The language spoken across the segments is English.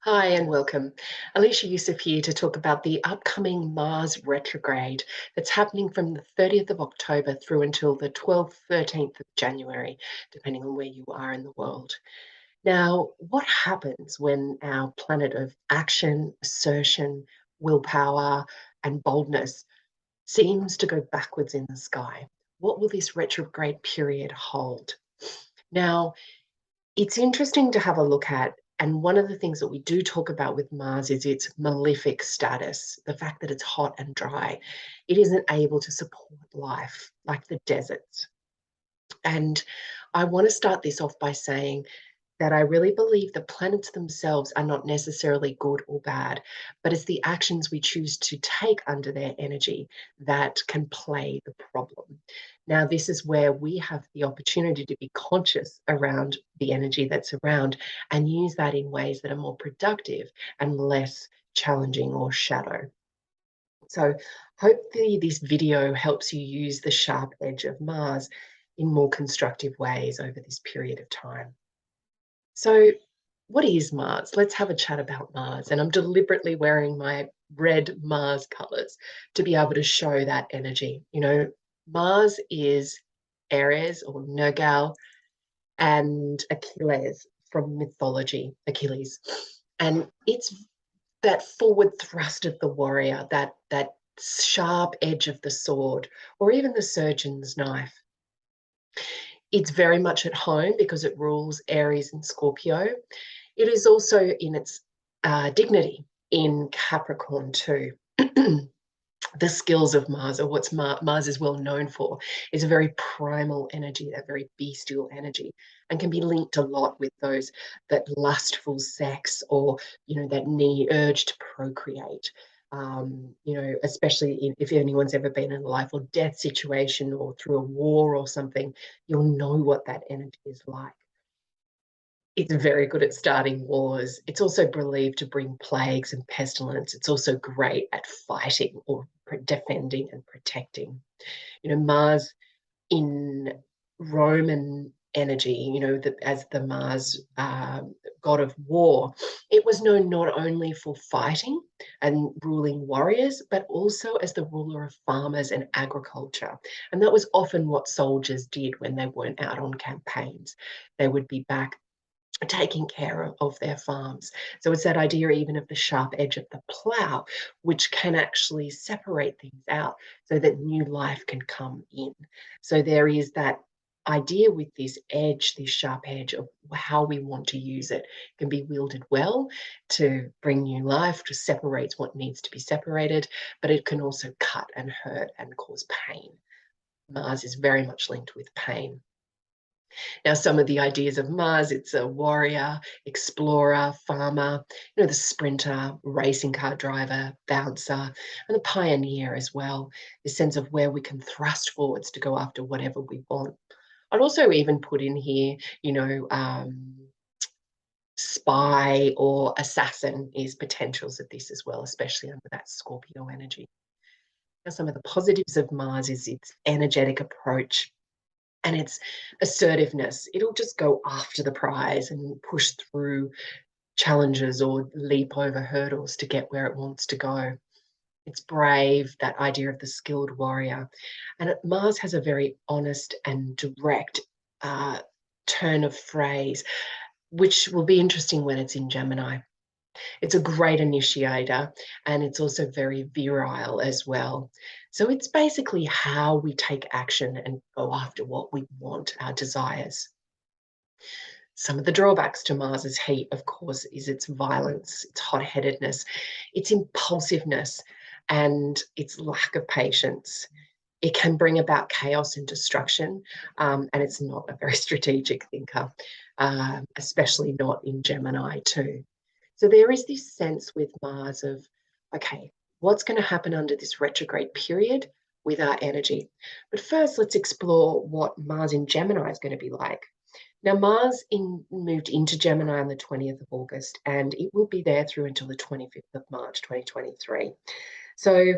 Hi and welcome. Alicia Yusuf here to talk about the upcoming Mars retrograde that's happening from the 30th of October through until the 12th, 13th of January, depending on where you are in the world. Now, what happens when our planet of action, assertion, willpower, and boldness seems to go backwards in the sky? What will this retrograde period hold? Now, it's interesting to have a look at. And one of the things that we do talk about with Mars is its malefic status, the fact that it's hot and dry. It isn't able to support life like the deserts. And I want to start this off by saying that I really believe the planets themselves are not necessarily good or bad, but it's the actions we choose to take under their energy that can play the problem. Now, this is where we have the opportunity to be conscious around the energy that's around and use that in ways that are more productive and less challenging or shadow. So hopefully this video helps you use the sharp edge of Mars in more constructive ways over this period of time. So what is Mars? Let's have a chat about Mars. And I'm deliberately wearing my red Mars colors to be able to show that energy. Mars is Ares or Nergal and Achilles from mythology, Achilles. And it's that forward thrust of the warrior, that sharp edge of the sword, or even the surgeon's knife. It's very much at home because it rules Aries and Scorpio. It is also in its dignity in Capricorn too. The skills of Mars, or what Mars is well known for, is a very primal energy, that very bestial energy, and can be linked a lot with those that lustful sex or that need urge to procreate. Especially if anyone's ever been in a life or death situation or through a war or something, you'll know what that energy is like. It's very good at starting wars. It's also believed to bring plagues and pestilence. It's also great at fighting or defending and protecting. Mars in Roman energy, as the Mars god of war, it was known not only for fighting and ruling warriors, but also as the ruler of farmers and agriculture. And that was often what soldiers did when they weren't out on campaigns. They would be back taking care of their farms. So it's that idea even of the sharp edge of the plow, which can actually separate things out so that new life can come in. So there is that idea with this edge, this sharp edge of how we want to use it. It can be wielded well to bring new life, to separate what needs to be separated, but it can also cut and hurt and cause pain. Mars is very much linked with pain. Now, some of the ideas of Mars, it's a warrior, explorer, farmer, the sprinter, racing car driver, bouncer, and the pioneer as well, this sense of where we can thrust forwards to go after whatever we want. I'd also even put in here, spy or assassin is potentials of this as well, especially under that Scorpio energy. Now, some of the positives of Mars is its energetic approach and its assertiveness. It'll just go after the prize and push through challenges or leap over hurdles to get where it wants to go. It's brave, that idea of the skilled warrior. And Mars has a very honest and direct turn of phrase, which will be interesting when it's in Gemini. It's a great initiator, and it's also very virile as well. So it's basically how we take action and go after what we want, our desires. Some of the drawbacks to Mars's heat, of course, is its violence, its hot-headedness, its impulsiveness, and its lack of patience. It can bring about chaos and destruction, and it's not a very strategic thinker, especially not in Gemini too. So there is this sense with Mars of, okay, what's going to happen under this retrograde period with our energy? But first, let's explore what Mars in Gemini is going to be like. Now, Mars moved into Gemini on the 20th of August, and it will be there through until the 25th of March, 2023. So,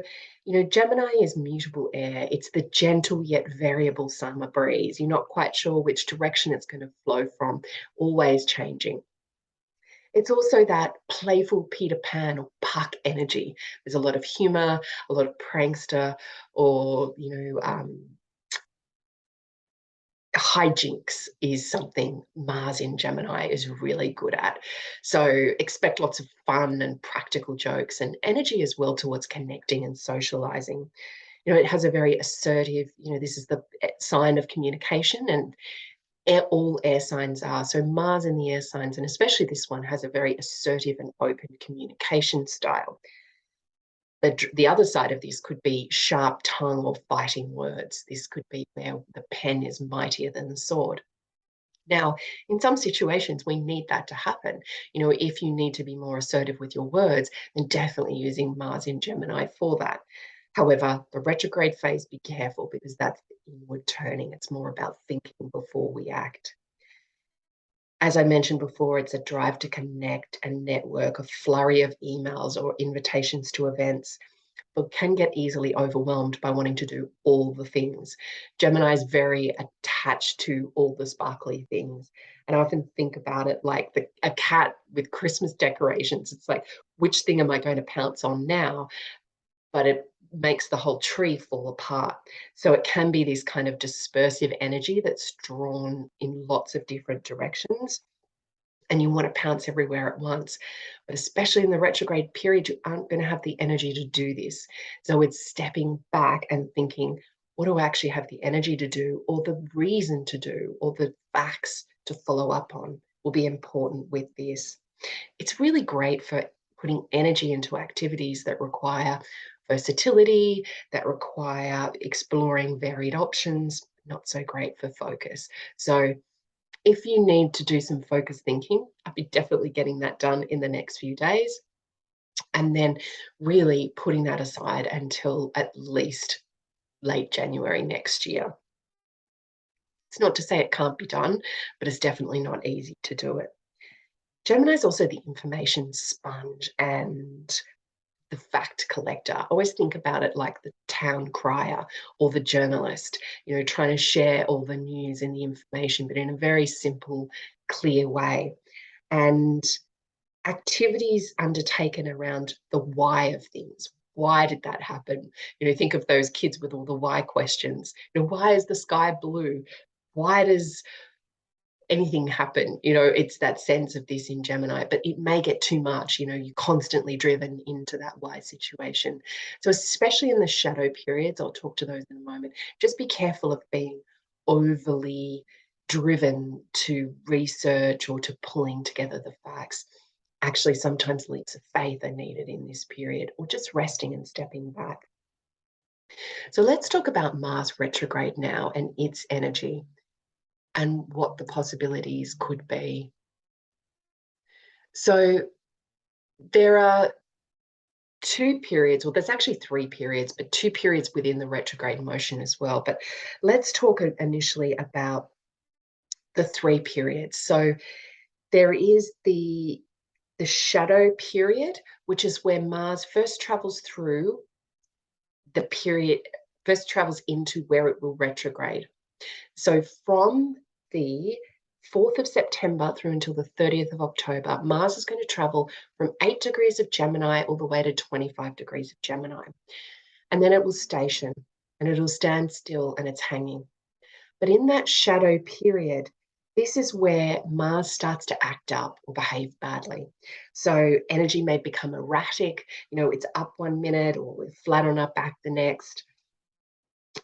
Gemini is mutable air. It's the gentle yet variable summer breeze. You're not quite sure which direction it's going to flow from, always changing. It's also that playful Peter Pan or Puck energy. There's a lot of humor, a lot of prankster, or hijinks is something Mars in Gemini is really good at. So expect lots of fun and practical jokes and energy as well towards connecting and socializing. It has a very assertive, this is the sign of communication, and all air signs are. So Mars in the air signs, and especially this one, has a very assertive and open communication style. The other side of this could be sharp tongue or fighting words. This could be where the pen is mightier than the sword. Now, in some situations, we need that to happen. If you need to be more assertive with your words, then definitely using Mars in Gemini for that. However, the retrograde phase, be careful, because that's the inward turning. It's more about thinking before we act. As I mentioned before, it's a drive to connect and network, a flurry of emails or invitations to events, but can get easily overwhelmed by wanting to do all the things. Gemini is very attached to all the sparkly things. And I often think about it like a cat with Christmas decorations. It's like, which thing am I going to pounce on now? But it makes the whole tree fall apart. So it can be this kind of dispersive energy that's drawn in lots of different directions, and you want to pounce everywhere at once. But especially in the retrograde period, you aren't going to have the energy to do this. So it's stepping back and thinking, what do I actually have the energy to do, or the reason to do, or the facts to follow up on will be important with this. It's really great for putting energy into activities that require versatility, that require exploring varied options. Not so great for focus. So if you need to do some focus thinking, I'd be definitely getting that done in the next few days, and then really putting that aside until at least late January next year. It's not to say it can't be done, but it's definitely not easy to do it. Gemini is also the information sponge and the fact collector. I always think about it like the town crier or the journalist, trying to share all the news and the information, but in a very simple, clear way. And activities undertaken around the why of things. Why did that happen? Think of those kids with all the why questions. Why is the sky blue? Why does anything happen? It's that sense of this in Gemini, but it may get too much. You're constantly driven into that why situation. So especially in the shadow periods, I'll talk to those in a moment, just be careful of being overly driven to research or to pulling together the facts. Actually, sometimes leaps of faith are needed in this period, or just resting and stepping back. So let's talk about Mars retrograde now and its energy and what the possibilities could be. So there are two periods, well, there's actually three periods, but two periods within the retrograde motion as well. But let's talk initially about the three periods. So there is the shadow period, which is where Mars first travels through the period, first travels into where it will retrograde. So from the 4th of September through until the 30th of October, Mars is going to travel from 8 degrees of Gemini all the way to 25 degrees of Gemini. And then it will station and it'll stand still and it's hanging. But in that shadow period, this is where Mars starts to act up or behave badly. So energy may become erratic. It's up 1 minute or we're flat on our back the next.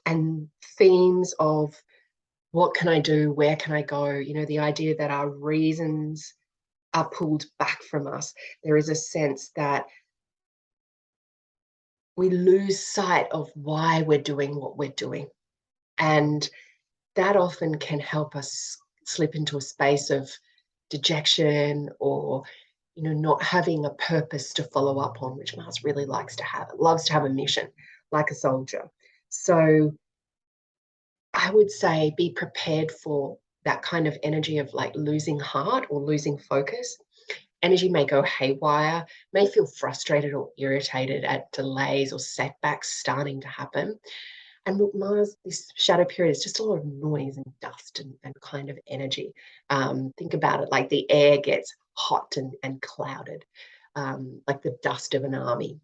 And themes of what can I do? Where can I go? The idea that our reasons are pulled back from us. There is a sense that we lose sight of why we're doing what we're doing. And that often can help us slip into a space of dejection or, not having a purpose to follow up on, which Mars really likes to have. It loves to have a mission, like a soldier. So I would say be prepared for that kind of energy of like losing heart or losing focus. Energy may go haywire, may feel frustrated or irritated at delays or setbacks starting to happen. And look, Mars, this shadow period is just a lot of noise and dust and kind of energy. Think about it like the air gets hot and clouded, like the dust of an army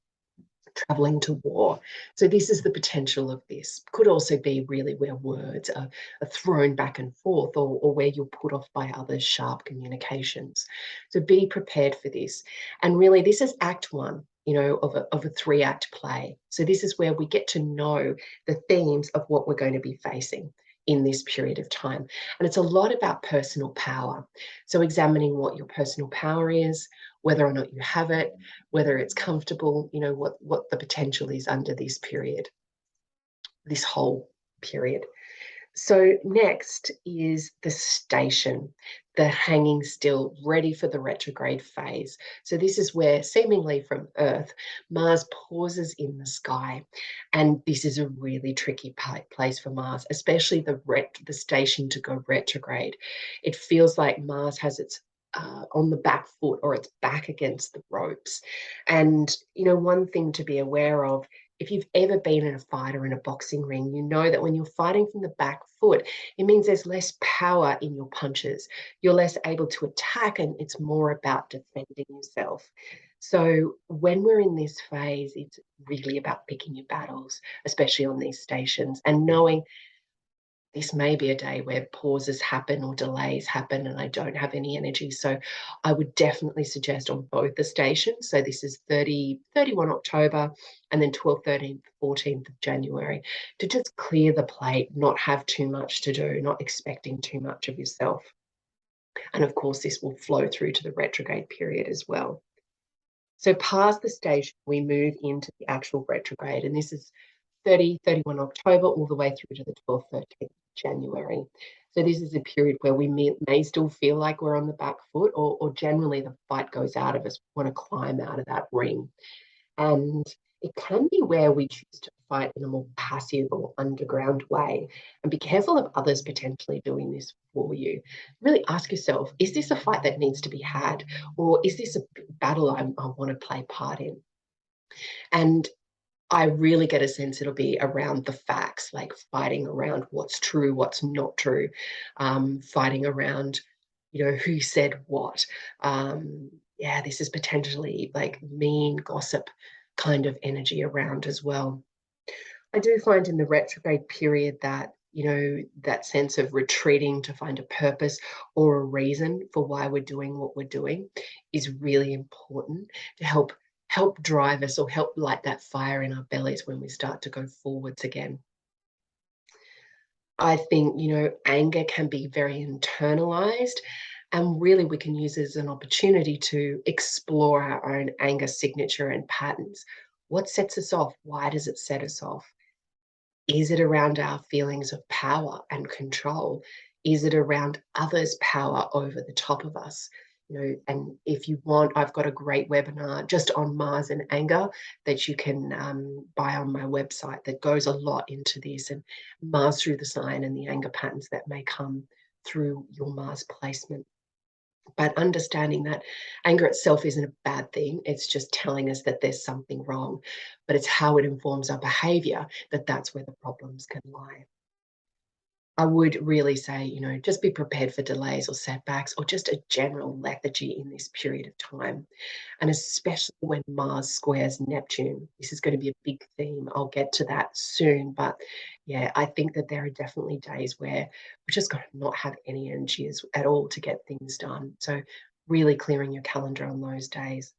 traveling to war. So this is the potential of this. Could also be really where words are thrown back and forth, or where you're put off by others' sharp communications. So be prepared for this. And really, this is act one, of a 3-act play. So this is where we get to know the themes of what we're going to be facing in this period of time. And it's a lot about personal power. So examining what your personal power is, whether or not you have it, whether it's comfortable, what the potential is under this period, this whole period. So next is the station, the hanging still, ready for the retrograde phase. So this is where, seemingly from Earth, Mars pauses in the sky. And this is a really tricky place for Mars, especially the station to go retrograde. It feels like Mars has its on the back foot, or its back against the ropes. And, one thing to be aware of, if you've ever been in a fight or in a boxing ring, you know that when you're fighting from the back foot, it means there's less power in your punches. You're less able to attack, and it's more about defending yourself. So when we're in this phase, it's really about picking your battles, especially on these stations, and knowing this may be a day where pauses happen or delays happen and I don't have any energy. So I would definitely suggest on both the stations. So this is 31 October and then 12th, 13th, 14th of January, to just clear the plate, not have too much to do, not expecting too much of yourself. And of course, this will flow through to the retrograde period as well. So past the station, we move into the actual retrograde. And this is 31 October all the way through to the 12th, 13th January. So this is a period where we may still feel like we're on the back foot, or generally the fight goes out of us. We want to climb out of that ring. And it can be where we choose to fight in a more passive or underground way. And be careful of others potentially doing this for you. Really ask yourself, is this a fight that needs to be had? Or is this a battle I want to play part in? And I really get a sense it'll be around the facts, like fighting around what's true, what's not true, fighting around, who said what. Yeah, this is potentially like mean gossip kind of energy around as well. I do find in the retrograde period that, that sense of retreating to find a purpose or a reason for why we're doing what we're doing is really important to help drive us, or help light that fire in our bellies when we start to go forwards again. I think, anger can be very internalized, and really we can use it as an opportunity to explore our own anger signature and patterns. What sets us off? Why does it set us off? Is it around our feelings of power and control? Is it around others' power over the top of us? And if you want, I've got a great webinar just on Mars and anger that you can buy on my website that goes a lot into this, and Mars through the sign and the anger patterns that may come through your Mars placement. But understanding that anger itself isn't a bad thing, it's just telling us that there's something wrong, but it's how it informs our behavior that's where the problems can lie. I would really say, just be prepared for delays or setbacks, or just a general lethargy in this period of time. And especially when Mars squares Neptune, this is going to be a big theme. I'll get to that soon. But yeah, I think that there are definitely days where we're just going to not have any energy at all to get things done. So really clearing your calendar on those days.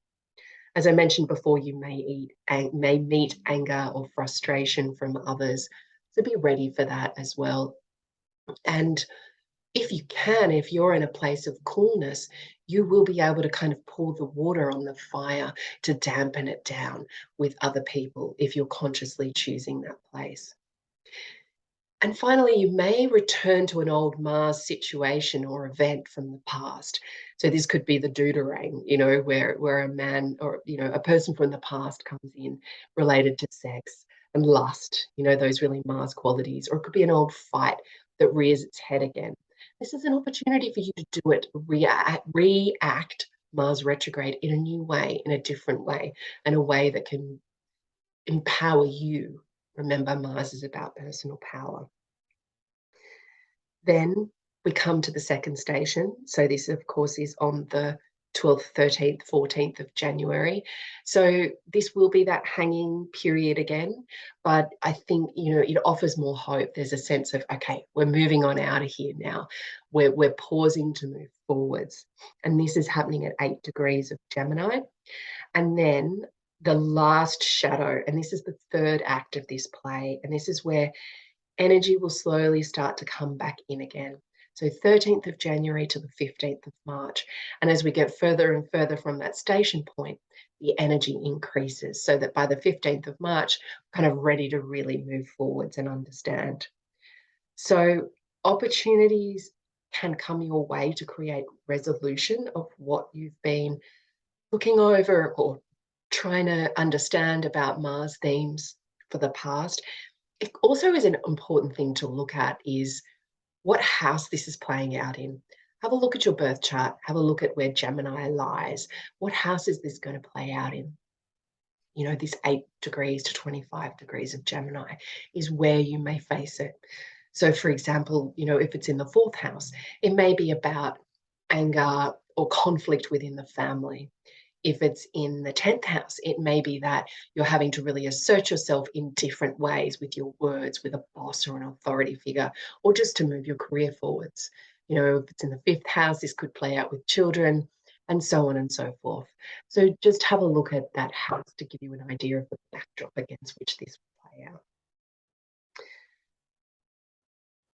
As I mentioned before, you may meet anger or frustration from others. So be ready for that as well. And if you can, if you're in a place of coolness, you will be able to kind of pour the water on the fire to dampen it down with other people if you're consciously choosing that place. And finally, you may return to an old Mars situation or event from the past. So this could be the Deuterang, where a man, or, a person from the past comes in related to sex and lust, those really Mars qualities. Or it could be an old fight that rears its head again. This is an opportunity for you to do it, react Mars retrograde in a new way, in a different way, and a way that can empower you. Remember, Mars is about personal power. Then we come to the second station. So this, of course, is on the 12th, 13th, 14th of January. So this will be that hanging period again, but I think, it offers more hope. There's a sense of, okay, we're moving on out of here now. We're pausing to move forwards. And this is happening at 8 degrees of Gemini. And then the last shadow, and this is the third act of this play, and this is where energy will slowly start to come back in again. So 13th of January to the 15th of March. And as we get further and further from that station point, the energy increases so that by the 15th of March, kind of ready to really move forwards and understand. So opportunities can come your way to create resolution of what you've been looking over or trying to understand about Mars themes for the past. It also is an important thing to look at is what house this is playing out in. Have a look at your birth chart. Have a look at where Gemini lies. What house is this going to play out in? This 8 degrees to 25 degrees of Gemini is where you may face it. So, for example, if it's in the 4th house, it may be about anger or conflict within the family. If it's in the 10th house, it may be that you're having to really assert yourself in different ways with your words, with a boss or an authority figure, or just to move your career forwards. If it's in the 5th house, this could play out with children, and so on and so forth. So just have a look at that house to give you an idea of the backdrop against which this will play out.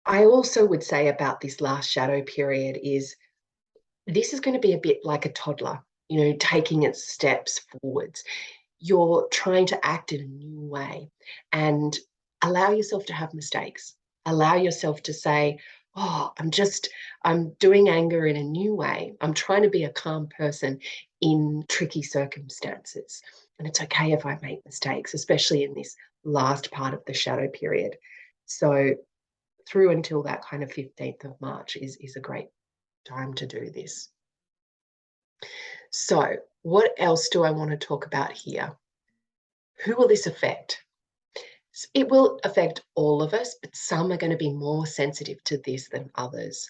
I also would say about this last shadow period is this is going to be a bit like a toddler, taking its steps forwards. You're trying to act in a new way and allow yourself to have mistakes. Allow yourself to say, oh, I'm doing anger in a new way. I'm trying to be a calm person in tricky circumstances. And it's okay if I make mistakes, especially in this last part of the shadow period. So through until that kind of 15th of March is a great time to do this. So what else do I want to talk about here? Who will this affect? It will affect all of us, but some are going to be more sensitive to this than others.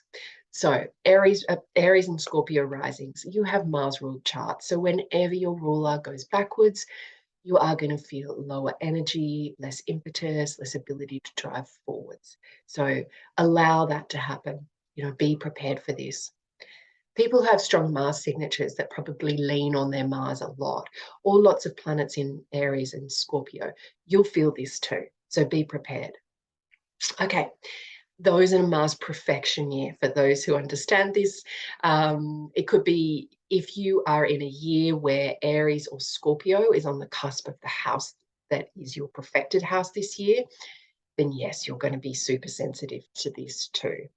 So Aries and Scorpio risings, you have Mars ruled charts. So whenever your ruler goes backwards, you are going to feel lower energy, less impetus, less ability to drive forwards. So allow that to happen. Be prepared for this. People who have strong Mars signatures that probably lean on their Mars a lot, or lots of planets in Aries and Scorpio, you'll feel this too. So be prepared. Okay, those in a Mars perfection year, for those who understand this, it could be if you are in a year where Aries or Scorpio is on the cusp of the house that is your perfected house this year, then yes, you're going to be super sensitive to this too.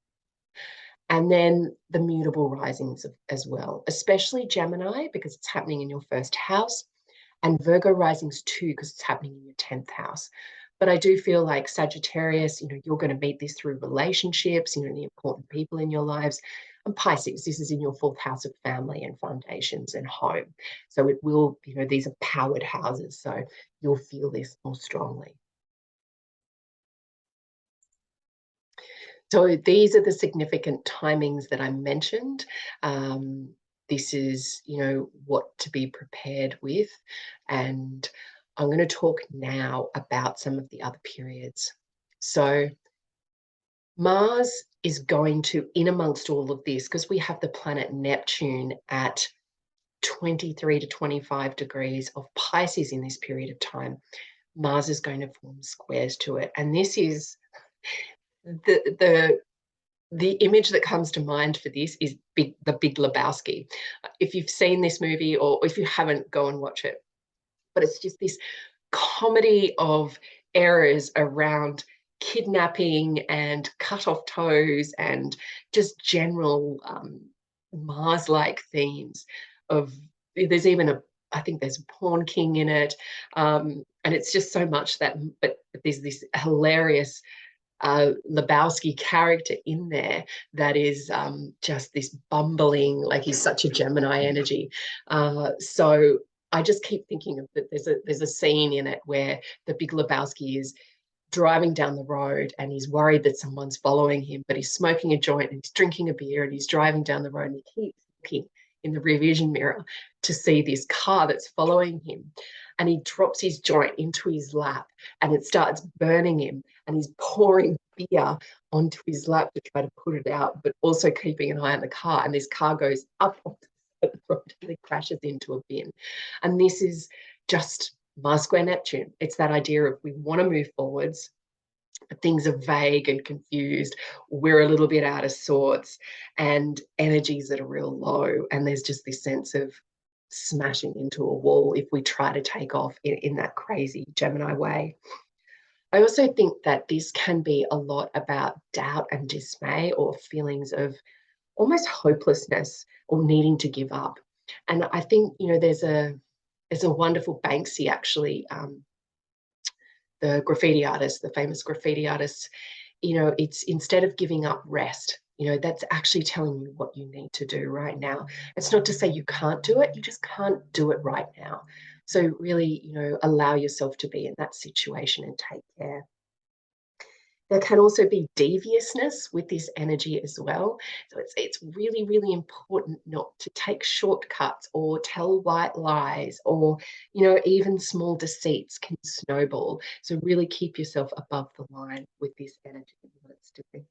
And then the mutable risings as well, especially Gemini, because it's happening in your 1st house, and Virgo risings too, because it's happening in your 10th house. But I do feel like Sagittarius, you're going to meet this through relationships, the important people in your lives. And Pisces, this is in your 4th house of family and foundations and home. So it will, these are powered houses. So you'll feel this more strongly. So these are the significant timings that I mentioned. This is, what to be prepared with. And I'm going to talk now about some of the other periods. So Mars is going to, in amongst all of this, because we have the planet Neptune at 23 to 25 degrees of Pisces in this period of time, Mars is going to form squares to it. And this is the image that comes to mind for this is the Big Lebowski. If you've seen this movie, or if you haven't, go and watch it. But it's just this comedy of errors around kidnapping and cut off toes and just general Mars-like themes of, there's even I think there's a porn king in it. And it's just so much that, but there's this hilarious Lebowski character in there that is just this bumbling, like he's such a Gemini energy. So I just keep thinking of that. There's a scene in it where the Big Lebowski is driving down the road and he's worried that someone's following him, but he's smoking a joint and he's drinking a beer and he's driving down the road and he keeps looking in the rear vision mirror to see this car that's following him. And he drops his joint into his lap and it starts burning him. And he's pouring beer onto his lap to try to put it out, but also keeping an eye on the car. And this car goes up the road and it crashes into a bin. And this is just Mars square Neptune. It's that idea of we want to move forwards, but things are vague and confused. We're a little bit out of sorts and energies that are real low. And there's just this sense of smashing into a wall if we try to take off in that crazy Gemini way. I also think that this can be a lot about doubt and dismay, or feelings of almost hopelessness or needing to give up. And I think, there's a wonderful Banksy, actually, the graffiti artist, the famous graffiti artist. It's instead of giving up, rest. That's actually telling you what you need to do right now. It's not to say you can't do it, you just can't do it right now. So really, allow yourself to be in that situation and take care. There can also be deviousness with this energy as well. So it's really, really important not to take shortcuts or tell white lies, or, even small deceits can snowball. So really keep yourself above the line with this energy and what it's doing.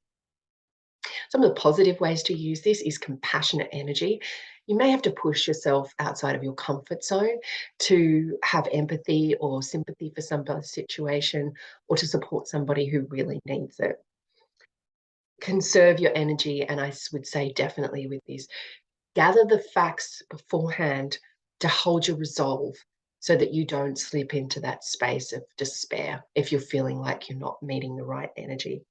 Some of the positive ways to use this is compassionate energy. You may have to push yourself outside of your comfort zone to have empathy or sympathy for somebody's situation, or to support somebody who really needs it. Conserve your energy, and I would say definitely with this, gather the facts beforehand to hold your resolve so that you don't slip into that space of despair if you're feeling like you're not meeting the right energy.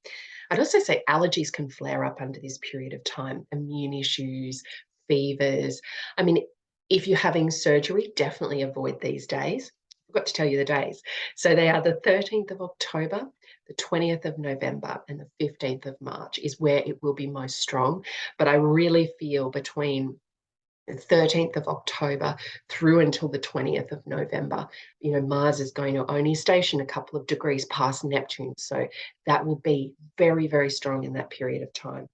I'd also say allergies can flare up under this period of time, immune issues, fevers. I mean, if you're having surgery, definitely avoid these days. I forgot to tell you the days. So they are the 13th of October, the 20th of November, and the 15th of March is where it will be most strong. But I really feel between the 13th of October through until the 20th of November, Mars is going to only station a couple of degrees past Neptune. So that will be very, very strong in that period of time.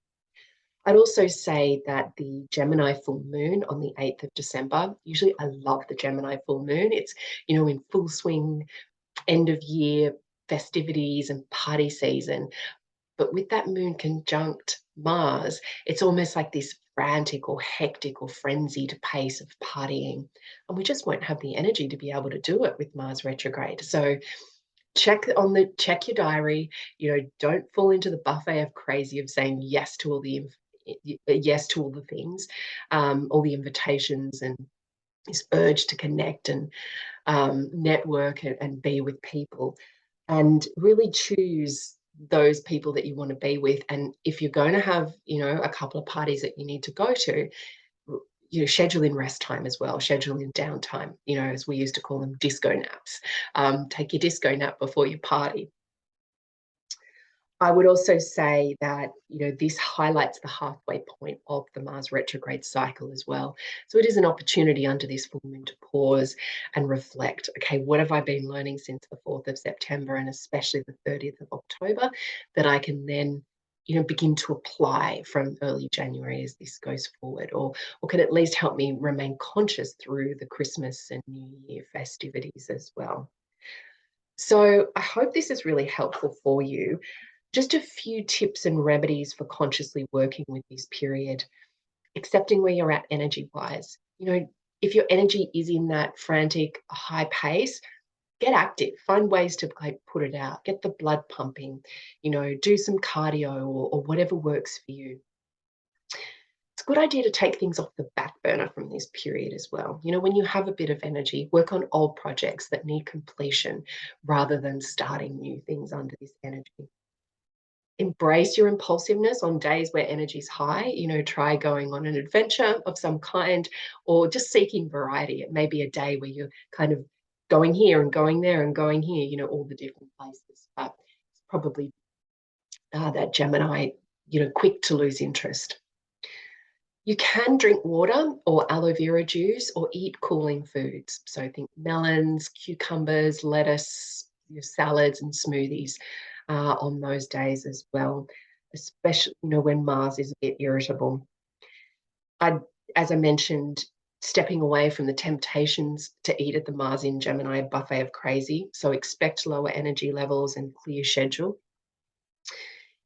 I'd also say that the Gemini full moon on the 8th of December, usually I love the Gemini full moon. It's, in full swing, end of year festivities and party season. But with that moon conjunct Mars, it's almost like this frantic or hectic or frenzied pace of partying. And we just won't have the energy to be able to do it with Mars retrograde. So check your diary. Don't fall into the buffet of crazy of saying yes to all the things, all the invitations, and this urge to connect and network and be with people, and really choose those people that you want to be with. And if you're going to have, a couple of parties that you need to go to, schedule in rest time as well, schedule in downtime, as we used to call them, disco naps. Take your disco nap before your party. I would also say that, this highlights the halfway point of the Mars retrograde cycle as well. So it is an opportunity under this full moon to pause and reflect. Okay, what have I been learning since the 4th of September and especially the 30th of October that I can then, begin to apply from early January as this goes forward, or can at least help me remain conscious through the Christmas and New Year festivities as well. So I hope this is really helpful for you. Just a few tips and remedies for consciously working with this period. Accepting where you're at energy-wise. If your energy is in that frantic, high pace, get active. Find ways to put it out. Get the blood pumping. Do some cardio or whatever works for you. It's a good idea to take things off the back burner from this period as well. When you have a bit of energy, work on old projects that need completion rather than starting new things under this energy. Embrace your impulsiveness on days where energy is high. Try going on an adventure of some kind, or just seeking variety. It may be a day where you're kind of going here and going there and going here, all the different places. But it's probably that Gemini, quick to lose interest. You can drink water or aloe vera juice or eat cooling foods. So think melons, cucumbers, lettuce, your salads and smoothies on those days as well, especially, when Mars is a bit irritable. I'd As I mentioned, stepping away from the temptations to eat at the Mars in Gemini buffet of crazy. So expect lower energy levels and clear schedule.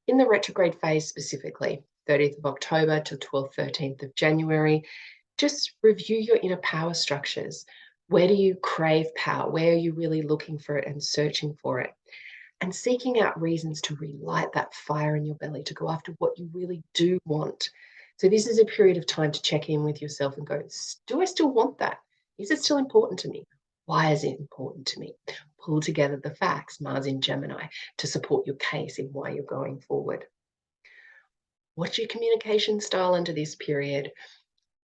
In the retrograde phase specifically, 30th of October to 12th, 13th of January, just review your inner power structures. Where do you crave power? Where are you really looking for it and searching for it? And seeking out reasons to relight that fire in your belly, to go after what you really do want. So this is a period of time to check in with yourself and go, do I still want that? Is it still important to me? Why is it important to me? Pull together the facts, Mars in Gemini, to support your case in why you're going forward. What's your communication style under this period?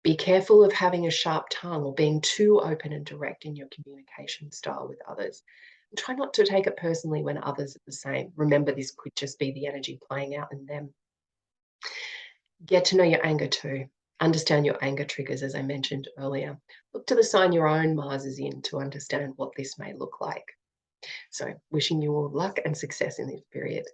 Be careful of having a sharp tongue or being too open and direct in your communication style with others. And try not to take it personally when others are the same. Remember, this could just be the energy playing out in them. Get to know your anger too. Understand your anger triggers, as I mentioned earlier. Look to the sign your own Mars is in to understand what this may look like. So, wishing you all luck and success in this period.